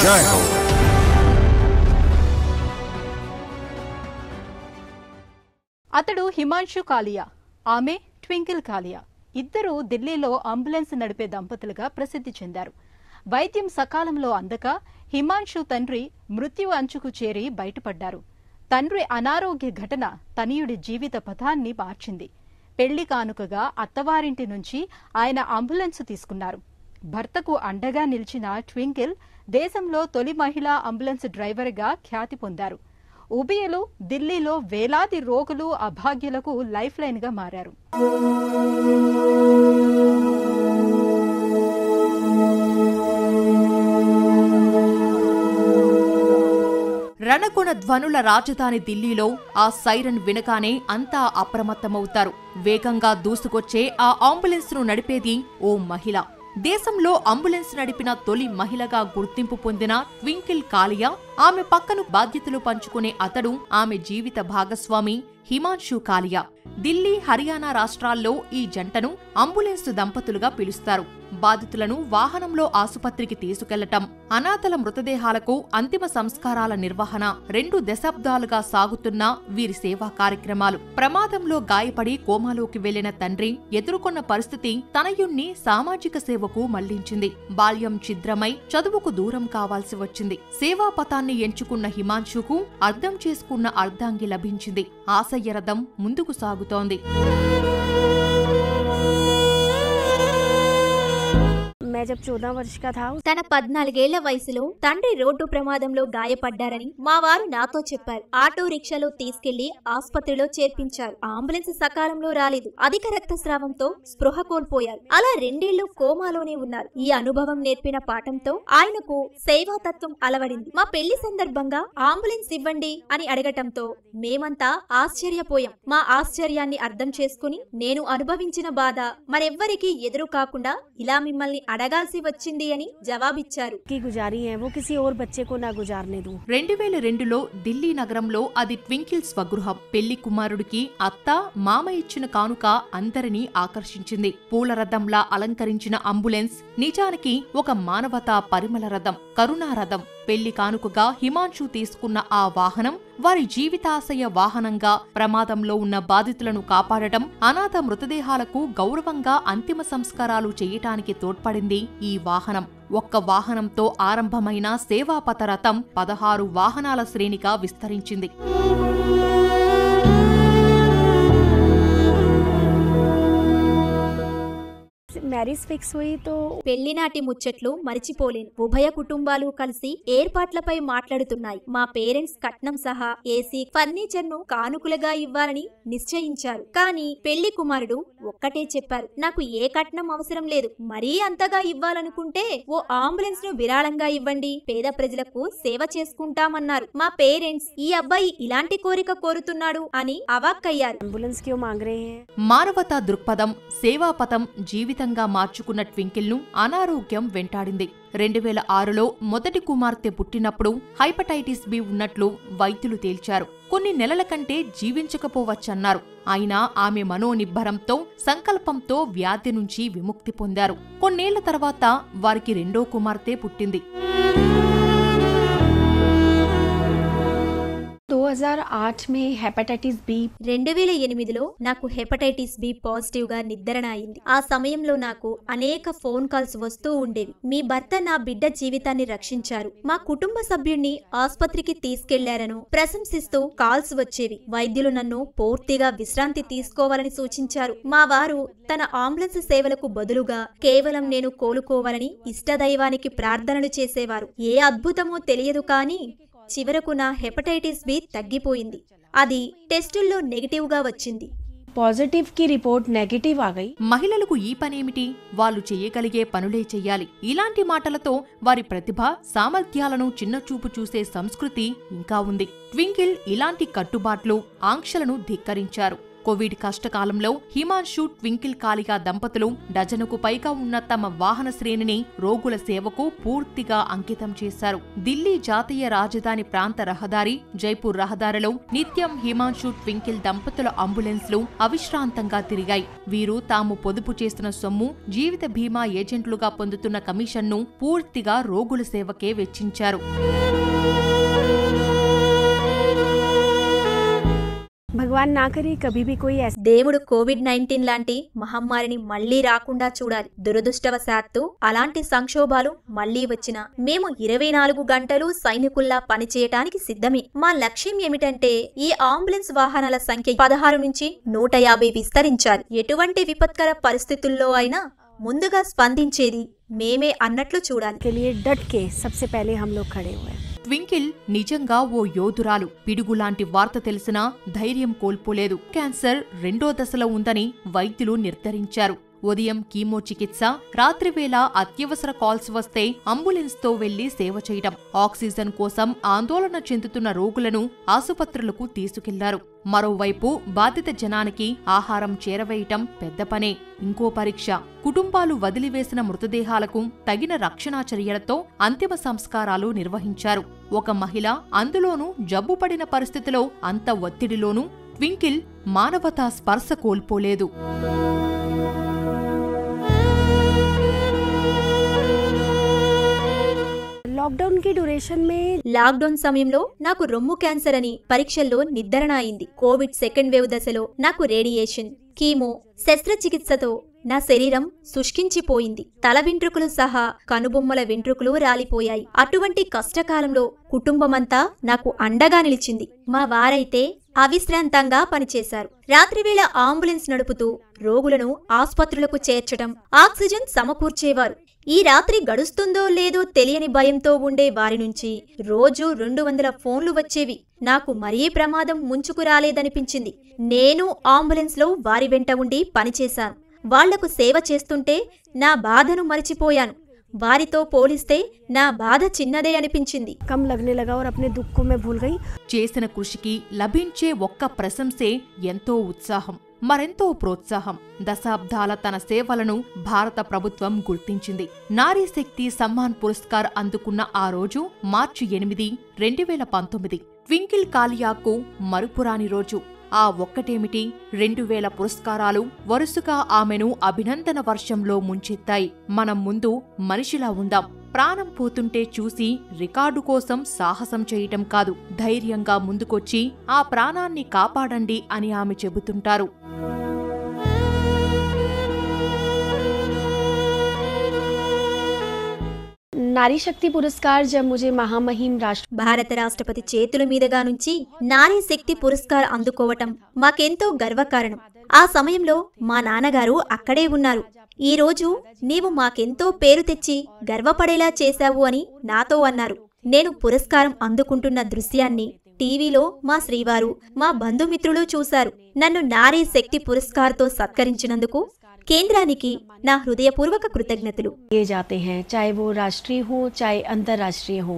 जय हो। అతడు హిమాన్షు కాలియా, ఆమె ట్వింకిల్ కాలియా. ఇద్దరూ ఢిల్లీలో అంబులెన్స్ నడిపే దంపతులుగా ప్రసిద్ధి చెందారు. వైద్యం సకాలంలో అందక హిమాన్షు తండ్రి మృత్యు అంచుకు చేరి బయటపడ్డారు. తండ్రి అనారోగ్య ఘటన తనయుడి జీవిత పథాన్ని మార్చింది. పెళ్లి కానుకగా అత్తవారింటి నుంచి ఆయన అంబులెన్స్ తీసుకున్నారు. భర్తకు అండగా నిలిచిన ట్వింకిల్ దేశంలో తొలి మహిళా అంబులెన్స్ డ్రైవర్గా ఖ్యాతి పొందారు. ఉభయలు ఢిల్లీలో వేలాది రోగులు అభాగ్యులకు లైఫ్ లైన్ గా మారారు. రణగుణ ధ్వనుల రాజధాని ఢిల్లీలో ఆ సైరన్ వినగానే అంతా అప్రమత్తమవుతారు. వేగంగా దూసుకొచ్చే ఆ అంబులెన్స్ ను నడిపేది ఓ మహిళ. దేశంలో అంబులెన్స్ నడిపిన తొలి మహిళగా గుర్తింపు పొందిన ట్వింకిల్ కాలియా, ఆమె పక్కను బాధ్యతలు పంచుకునే అతడు ఆమె జీవిత భాగస్వామి హిమాన్షు కాలియా. ఢిల్లీ, హర్యానా రాష్ట్రాల్లో ఈ జంటను అంబులెన్స్ దంపతులుగా పిలుస్తారు. బాధితులను వాహనంలో ఆసుపత్రికి తీసుకెళ్లటం, అనాథల మృతదేహాలకు అంతిమ సంస్కారాల నిర్వహణ 2 దశాబ్దాలుగా సాగుతున్న వీరి సేవా కార్యక్రమాలు. ప్రమాదంలో గాయపడి కోమాలోకి వెళ్లిన తండ్రి ఎదుర్కొన్న పరిస్థితి తనయుణ్ణి సామాజిక సేవకు మళ్లించింది. బాల్యం ఛిద్రమై చదువుకు దూరం కావాల్సి వచ్చింది. సేవా పథాన్ని ఎంచుకున్న హిమాన్షుకు అర్థం చేసుకున్న అర్ధాంగి లభించింది. ఆశయ రథం ముందుకు సాగుతోంది. తన 14 ఏళ్ల వయసులో తండ్రి రోడ్డు ప్రమాదంలో గాయపడ్డారని మా వారు నాతో చెప్పారు. ఆటో రిక్షాలో తీసుకెళ్లి ఆసుపత్రిలో చేర్పించారు. అంబులెన్స్ సకాలంలో రాలేదు. అధిక రక్తస్రావంతో స్పృహ కోల్పోయారు. అలా 2 ఏళ్లు కోమాలోనే ఉన్నారు. ఈ అనుభవం నేర్పిన పాఠంతో ఆయనకు సేవాతత్వం అలవడింది. మా పెళ్లి సందర్భంగా అంబులెన్స్ ఇవ్వండి అని అడగటంతో మేమంతా ఆశ్చర్యపోయాం. మా ఆశ్చర్యాన్ని అర్థం చేసుకుని నేను అనుభవించిన బాధ మరెవ్వరికీ ఎదురు కాకుండా ఇలా మిమ్మల్ని అడగాల్సి వచ్చింది అని జవాబిచ్చారు. 2002లో ఢిల్లీ నగరంలో అది ట్వింకిల్ స్వగృహం. పెళ్లి కుమారుడికి అత్త, మామ ఇచ్చిన కానుక అందరినీ ఆకర్షించింది. పూల రథంలా అలంకరించిన అంబులెన్స్ నిజానికి ఒక మానవతా పరిమళ రథం, కరుణా రథం. పెళ్లి కానుకగా హిమాన్షు తీసుకున్న ఆ వాహనం వారి జీవితాశయ వాహనంగా ప్రమాదంలో ఉన్న బాధితులను కాపాడటం, అనాథ మృతదేహాలకు గౌరవంగా అంతిమ సంస్కారాలు చేయటానికి తోడ్పడింది ఈ వాహనం. ఒక్క వాహనంతో ఆరంభమైన సేవాపథ రథం 16 వాహనాల శ్రేణిగా విస్తరించింది. మ్యారేజ్ ఫిక్స్ హుయి తో పెళ్లినాటి ముచ్చట్లు మరిచిపోలేను. ఉభయ కుటుంబాలు కలిసి ఏర్పాట్లపై మాట్లాడుతున్నాయి. మా పేరెంట్స్ కట్నం సహా ఏసీ, ఫర్నిచర్ ను కానుకలుగా ఇవ్వాలని నిశ్చయించారు. కానీ పెళ్లి కుమారుడు ఒక్కటే చెప్పారు, నాకు ఏ కట్నం అవసరం లేదు. మరీ అంతగా ఇవ్వాలనుకుంటే ఓ అంబులెన్స్ ను విరాళంగా ఇవ్వండి, పేద ప్రజలకు సేవ చేసుకుంటామన్నారు. మా పేరెంట్స్ ఈ అబ్బాయి ఇలాంటి కోరిక కోరుతున్నాడు అని అవాక్కయ్యారు. మానవతా దృక్పథం, సేవాపథం జీవితంగా మార్చుకున్న ట్వింకిల్ ను అనారోగ్యం వెంటాడింది. 2006లో మొదటి కుమార్తె పుట్టినప్పుడు హెపటైటిస్ బి ఉన్నట్లు వైద్యులు తేల్చారు. కొన్ని నెలల కంటే జీవించకపోవచ్చన్నారు. అయినా ఆమె మనోనిబ్బరంతో, సంకల్పంతో వ్యాధి నుంచి విముక్తి పొందారు. కొన్నేళ్ల తర్వాత వారికి 2వ కుమార్తె పుట్టింది. 2008లో నాకు హెపటైటిస్ బి పాజిటివ్ గా నిర్ధారణ అయింది. ఆ సమయంలో నాకు అనేక ఫోన్ కాల్స్ వస్తూ ఉండేవి. మీ భర్త నా బిడ్డ జీవితాన్ని రక్షించారు, మా కుటుంబ సభ్యుణ్ణి ఆసుపత్రికి తీసుకెళ్లారను ప్రశంసిస్తూ కాల్స్ వచ్చేవి. వైద్యులు నన్ను పూర్తిగా విశ్రాంతి తీసుకోవాలని సూచించారు. మా వారు తన అంబులెన్స్ సేవలకు బదులుగా కేవలం నేను కోలుకోవాలని ఇష్టదైవానికి ప్రార్థనలు చేసేవారు. ఏ అద్భుతమో తెలియదు కానీ చివరకు నా హెపటైటిస్ బి తగ్గిపోయింది. అది టెస్టుల్లో నెగటివ్ గా వచ్చింది. పాజిటివ్ కి రిపోర్ట్ నెగటివ్ ఆ గయి. మహిళలకు ఈ పనేమిటి? వాళ్ళు చెయ్యగలిగే పనులే చెయ్యాలి. ఇలాంటి మాటలతో వారి ప్రతిభ, సామర్థ్యాలను చిన్నచూపు చూసే సంస్కృతి ఇంకా ఉంది. ట్వింకిల్ ఇలాంటి కట్టుబాట్లు, ఆంక్షలను ధిక్కరించారు. కోవిడ్ కష్టకాలంలో హిమాన్షు ట్వింకిల్ కాలియా దంపతులు డజనుకు పైగా ఉన్న తమ వాహన శ్రేణిని రోగుల సేవకు పూర్తిగా అంకితం చేశారు. ఢిల్లీ జాతీయ రాజధాని ప్రాంత రహదారి, జైపూర్ రహదారిలో నిత్యం హిమాన్షు ట్వింకిల్ దంపతుల అంబులెన్స్లు అవిశ్రాంతంగా తిరిగాయి. వీరు తాము పొదుపు చేస్తున్న సొమ్ము, జీవిత బీమా ఏజెంట్లుగా పొందుతున్న కమిషన్ను పూర్తిగా రోగుల సేవకే వెచ్చించారు. భగవాన్ నా కరే కభీ భీ కోయి ఐసా దేవుడు కోవిడ్-19 లాంటి మహమ్మారిని మళ్లీ రాకుండా చూడాలి. దురదృష్టవశాత్తు అలాంటి సంక్షోభాలు మళ్లీ వచ్చినా మేము 24 గంటలు సైనికుల్లా పనిచేయటానికి సిద్ధమే. మా లక్ష్యం ఏమిటంటే ఈ అంబులెన్స్ వాహనాల సంఖ్య 16 నుంచి 150 విస్తరించాలి. ఎటువంటి విపత్కర పరిస్థితుల్లో అయినా ముందుగా స్పందించేది మేమే అన్నట్లు చూడాలి. के लिए डट के सबसे पहले हम लोग खड़े हुए. ట్వింకిల్ నిజంగా ఓ యోధురాలు. పిడుగులాంటి వార్త తెలిసినా ధైర్యం కోల్పోలేదు. క్యాన్సర్ 2వ దశలో ఉందని వైద్యులు నిర్ధారించారు. ఉదయం కీమో చికిత్స, రాత్రివేళ అత్యవసర కాల్స్ వస్తే అంబులెన్స్తో వెళ్లి సేవ చేయటం, ఆక్సిజన్ కోసం ఆందోళన చెందుతున్న రోగులను ఆసుపత్రులకు తీసుకెళ్లారు. మరోవైపు బాధిత జనానికి ఆహారం చేరవేయటం పెద్ద పనే. ఇంకో పరీక్ష, కుటుంబాలు వదిలివేసిన మృతదేహాలకు తగిన రక్షణా చర్యలతో అంతిమ సంస్కారాలు నిర్వహించారు. ఒక మహిళ, అందులోనూ జబ్బుపడిన పరిస్థితిలో, అంత ఒత్తిడిలోనూ ట్వింకిల్ మానవతా స్పర్శ కోల్పోలేదు. లాక్డౌన్ సమయంలో నాకు రొమ్ము క్యాన్సర్ అని పరీక్షల్లో నిర్ధారణ అయింది. కోవిడ్ సెకండ్ వేవ్ దశలో నాకు రేడియేషన్, కీమో, శస్త్రచికిత్సతో నా శరీరం శుష్కించిపోయింది. తల వెంట్రుకలు సహా కనుబొమ్మల వెంట్రుకలు రాలిపోయాయి. అటువంటి కష్టకాలంలో కుటుంబమంతా నాకు అండగా నిలిచింది. మా వారైతే అవిశ్రాంతంగా పనిచేశారు. రాత్రివేళ అంబులెన్స్ నడుపుతూ రోగులను ఆసుపత్రులకు చేర్చడం, ఆక్సిజన్ సమకూర్చేవారు. ఈ రాత్రి గడుస్తుందో లేదో తెలియని భయంతో ఉండే వారి నుంచి రోజు 200 ఫోన్లు వచ్చేవి. నాకు మరీ ప్రమాదం ముంచుకు రాలేదనిపించింది. నేను అంబులెన్స్ లో వారి వెంట ఉండి పనిచేశాను. వాళ్లకు సేవ చేస్తుంటే నా బాధను మరిచిపోయాను. వారితో పోలిస్తే నా బాధ చిన్నదే అనిపించింది. చేసిన కృషికి లభించే ఒక్క ప్రశంసే ఎంతో ఉత్సాహం, మరెంతో ప్రోత్సాహం. దశాబ్దాల తన సేవలను భారత ప్రభుత్వం గుర్తించింది. నారీ శక్తి సమ్మాన్ పురస్కార్ అందుకున్న ఆ రోజు మార్చి 8, 2019 ట్వింకిల్ కాలియాకు మరుపురాని రోజు. ఆ ఒక్కటేమిటి, 2000 పురస్కారాలు వరుసగా ఆమెను అభినందన వర్షంలో ముంచెత్తాయి. మనం ముందు మనిషిలా ఉందాం. ప్రాణం పోతుంటే చూసి రికార్డు కోసం సాహసం చేయటం కాదు, ధైర్యంగా ముందుకొచ్చి ఆ ప్రాణాన్ని కాపాడండి అని ఆమె చెబుతుంటారు. నారీ శక్తి పురస్కార్ జబ్ ముझे మహామహిమ్ భారత రాష్ట్రపతి చేతుల మీదుగా నుంచి నారీ శక్తి పురస్కార్ అందుకోవటం మాకెంతో గర్వకారణం. ఆ సమయంలో మా నాన్నగారు అక్కడే ఉన్నారు. ఈ రోజు నీవు మాకెంతో పేరు తెచ్చి గర్వపడేలా చేశావు అని నాతో అన్నారు. నేను పురస్కారం అందుకుంటున్న దృశ్యాన్ని టీవీలో మా శ్రీవారు, మా బంధుమిత్రులు చూశారు. నన్ను నారీ శక్తి పురస్కార్తో సత్కరించినందుకు కేంద్రానికి నా హృదయపూర్వక కృతజ్ఞతలు. ये जाते हैं चाहे वो राष्ट्रीय हो चाहे अंतर्राष्ट्रीय हो.